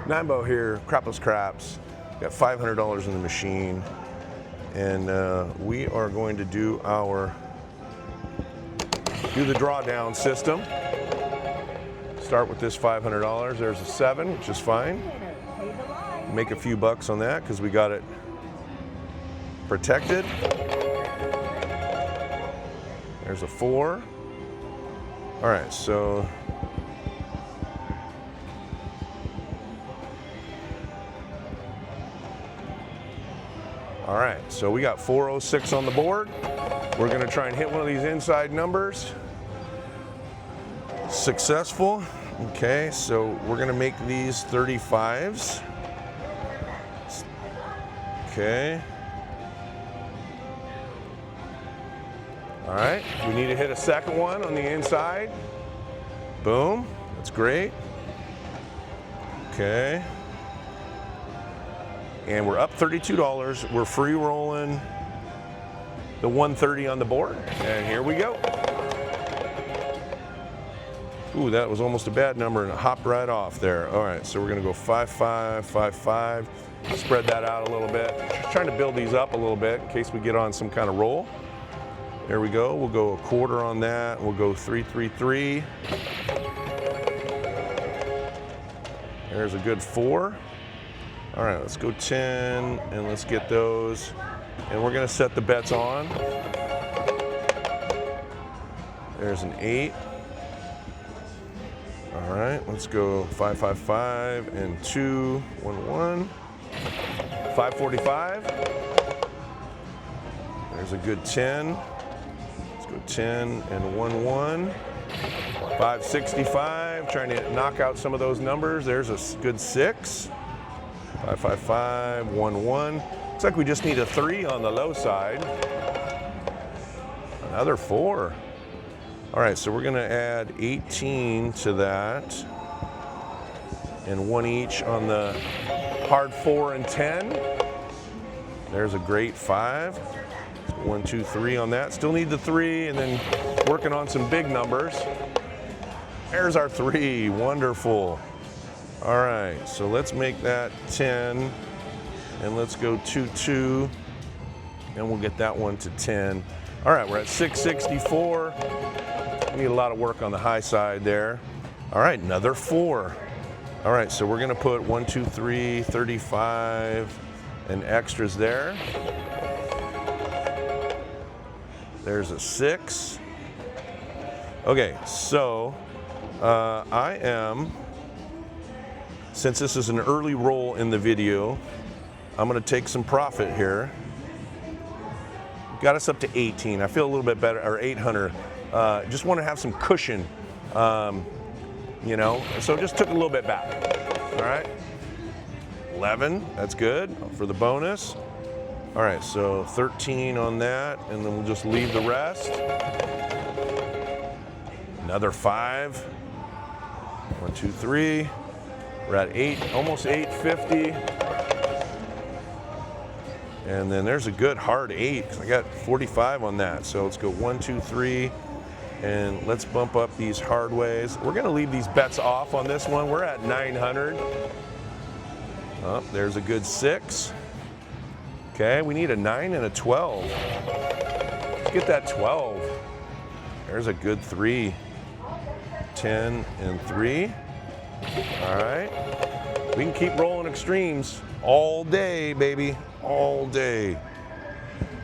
Nimbo here, Crapless Craps. Got $500 in the machine, and we are going to do the drawdown system. Start with this $500. There's a 7, which is fine. Make a few bucks on that because we got it protected. There's a 4. All right, so we got 406 on the board. We're gonna try and hit one of these inside numbers. Successful. Okay, so we're gonna make these 35s. Okay. All right, we need to hit a second one on the inside. Boom, that's great. Okay. And we're up $32. We're free rolling the 130 on the board. And here we go. Ooh, that was almost a bad number and it hopped right off there. All right, so we're gonna go 5, 5, 5, 5. Spread that out a little bit. Just trying to build these up a little bit in case we get on some kind of roll. There we go. We'll go a quarter on that. We'll go 3, 3, 3. There's a good 4. All right, let's go 10 and let's get those. And we're gonna set the bets on. There's an 8. All right, let's go 5, 5, 5 and 2, 1, 1. 545. There's a good 10. Let's go 10 and 1, 1. 565, trying to knock out some of those numbers. There's a good 6. 5, 5, 5, 1, 1. Looks like we just need a 3 on the low side. Another 4. All right, so we're gonna add 18 to that. And 1 each on the hard 4 and 10. There's a great 5. 1, 2, 3 on that. Still need the 3, and then working on some big numbers. There's our 3, wonderful. All right, so let's make that 10, and let's go 2, 2, and we'll get that one to 10. All right, we're at 664. We need a lot of work on the high side there. All right, another 4. All right, so we're gonna put 1, 2, 3, 35, and extras there. There's a 6. Okay, so since this is an early roll in the video, I'm gonna take some profit here. Got us up to 18. I feel a little bit better, or 800. Just wanna have some cushion, you know, so just took a little bit back, all right? 11, that's good for the bonus. All right, so 13 on that, and then we'll just leave the rest. Another 5. 1, 2, 3. We're at 8, almost 850. And then there's a good hard 8, because I got 45 on that. So let's go 1, 2, 3, and let's bump up these hard ways. We're gonna leave these bets off on this one. We're at 900. Oh, there's a good 6. Okay, we need a 9 and a 12. Let's get that 12. There's a good 3. 10 and 3. All right. We can keep rolling extremes all day, baby, all day.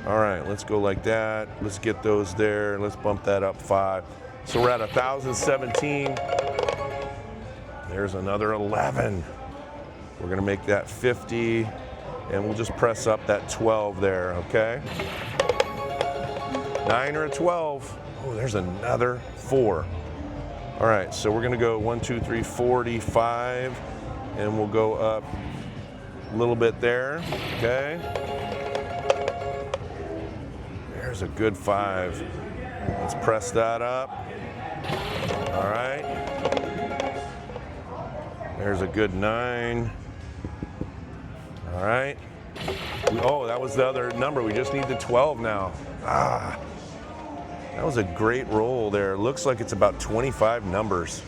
All right, let's go like that. Let's get those there. Let's bump that up 5. So we're at 1,017. There's another 11. We're gonna make that 50. And we'll just press up that 12 there, okay? 9 or a 12. Oh, there's another 4. All right, so we're gonna go 1, 2, 3, 45, and we'll go up a little bit there, okay? There's a good 5. Let's press that up. All right. There's a good 9. All right. Oh, that was the other number. We just need the 12 now. Ah, that was a great roll there. Looks like it's about 25 numbers.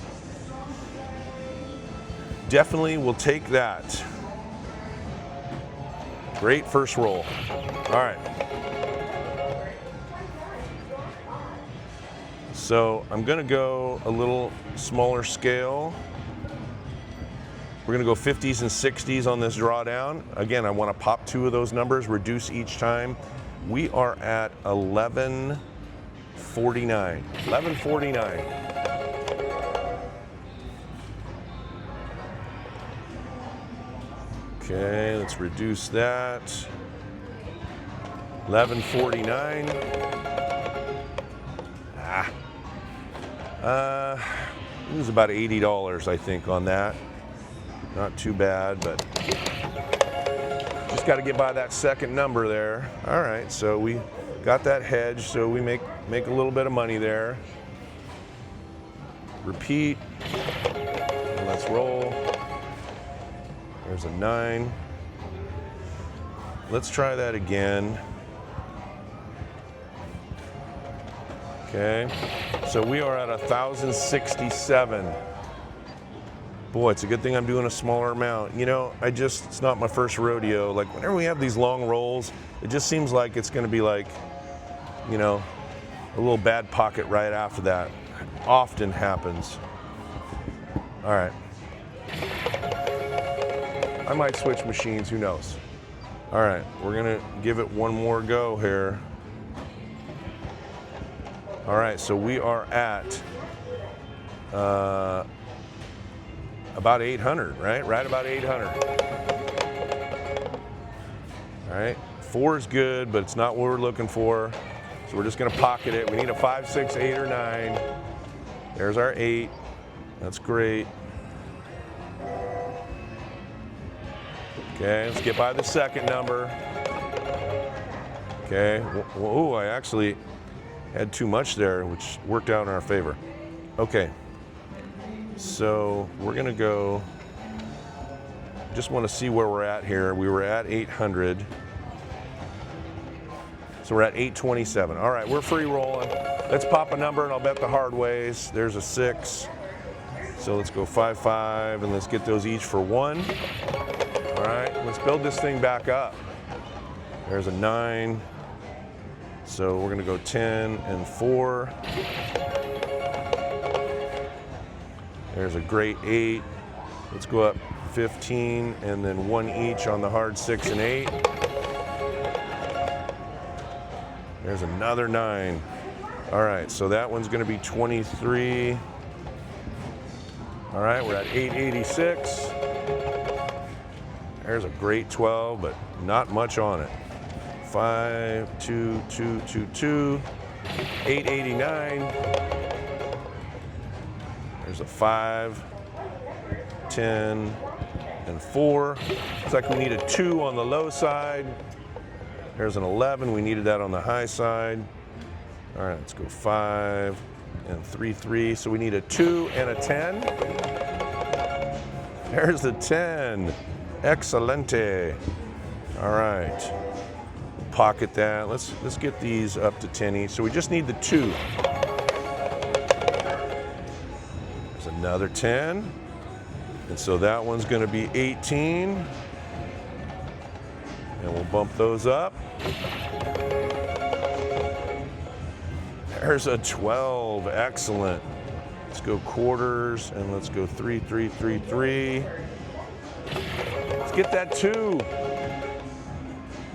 definitely will take that. Great first roll. All right. So I'm gonna go a little smaller scale. We're gonna go 50s and 60s on this drawdown. Again, I wanna pop 2 of those numbers, reduce each time. We are at 1149. 1149. Okay, let's reduce that. 1149. It was about $80, I think, on that. Not too bad, but just got to get by that second number there. All right, so we got that hedge, so we make a little bit of money there. Repeat. And let's roll. There's a 9. Let's try that again. Okay, so we are at 1,067. Boy, it's a good thing I'm doing a smaller amount. You know, it's not my first rodeo. Like, whenever we have these long rolls, it just seems like it's gonna be like, you know, a little bad pocket right after that. Often happens. All right. I might switch machines, who knows? All right, we're gonna give it one more go here. All right, so we are at about 800, right? Right about 800. All right, 4 is good, but it's not what we're looking for. So we're just gonna pocket it. We need a 5, 6, 8, or 9. There's our 8, that's great. Okay, let's get by the second number. Okay, oh, I actually had too much there, which worked out in our favor. Okay, so we're gonna go, just wanna see where we're at here. We were at 800. So we're at 827. All right, we're free rolling. Let's pop a number and I'll bet the hard ways. There's a 6. So let's go 5, 5, and let's get those each for 1. All right, let's build this thing back up. There's a 9. So we're gonna go 10 and 4. There's a great 8. Let's go up 15 and then 1 each on the hard 6 and 8. There's another 9. All right, so that one's gonna be 23. All right, we're at 886. There's a great 12, but not much on it. 5, 2, 2, 2, 2, 889. There's a 5, 10, and 4. Looks like we need a 2 on the low side. There's an 11. We needed that on the high side. All right, let's go 5 and 3, 3. So we need a 2 and a 10. There's the 10. Excelente. All right. Pocket that. Let's get these up to 10 each. So we just need the 2. There's another 10. And so that one's going to be 18. And we'll bump those up. There's a 12. Excellent. Let's go quarters and let's go 3, 3, 3, 3. Let's get that 2.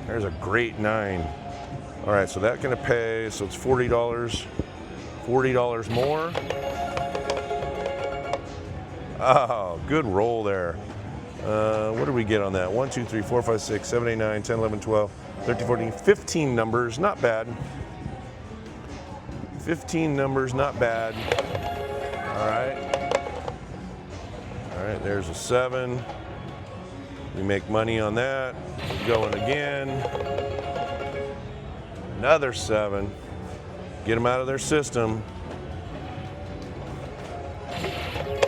There's a great 9. All right, so that's gonna pay, so it's $40. $40 more. Oh, good roll there. What did we get on that? 1, 2, 3, 4, 5, 6, 7, 8, 9, 10, 11, 12, 13, 14, 15 numbers, not bad. 15 numbers, not bad. All right. All right, there's a 7. We make money on that. Going again. Another 7. Get them out of their system.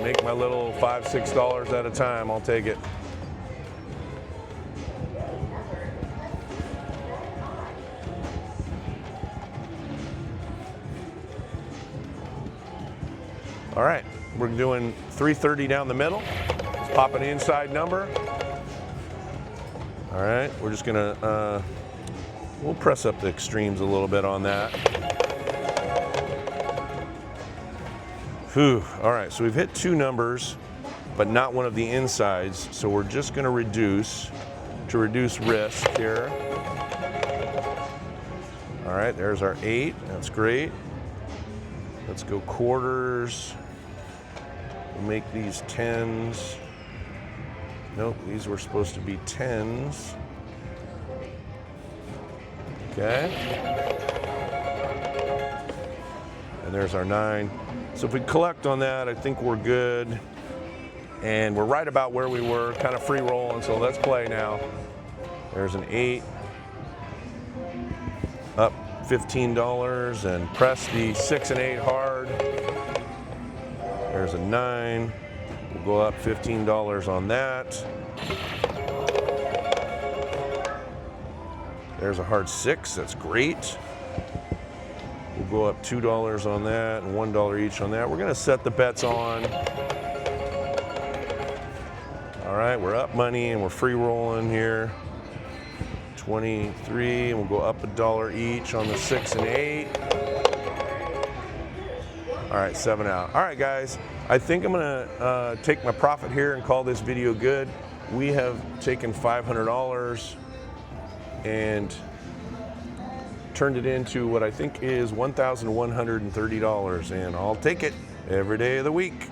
Make my little $5, $6 at a time. I'll take it. All right, we're doing 330 down the middle. Let's Pop an inside number. All right, we're just gonna, we'll press up the extremes a little bit on that. Whew. All right, so we've hit 2 numbers, but not one of the insides. So we're just gonna reduce to reduce risk here. All right, there's our 8, that's great. Let's go quarters. We'll make these 10s. Nope, these were supposed to be 10s. Okay. And there's our 9. So if we collect on that, I think we're good. And we're right about where we were, kind of free rolling, so let's play now. There's an 8. Up $15, and press the 6 and 8 hard. There's a 9. We'll go up $15 on that. There's a hard 6, that's great. We'll go up $2 on that and $1 each on that. We're gonna set the bets on. All right, we're up money and we're free rolling here. 23, and we'll go up $1 each on the 6 and 8. All right, 7 out. All right, guys, I think I'm gonna take my profit here and call this video good. We have taken $500 and turned it into what I think is $1,130, and I'll take it every day of the week.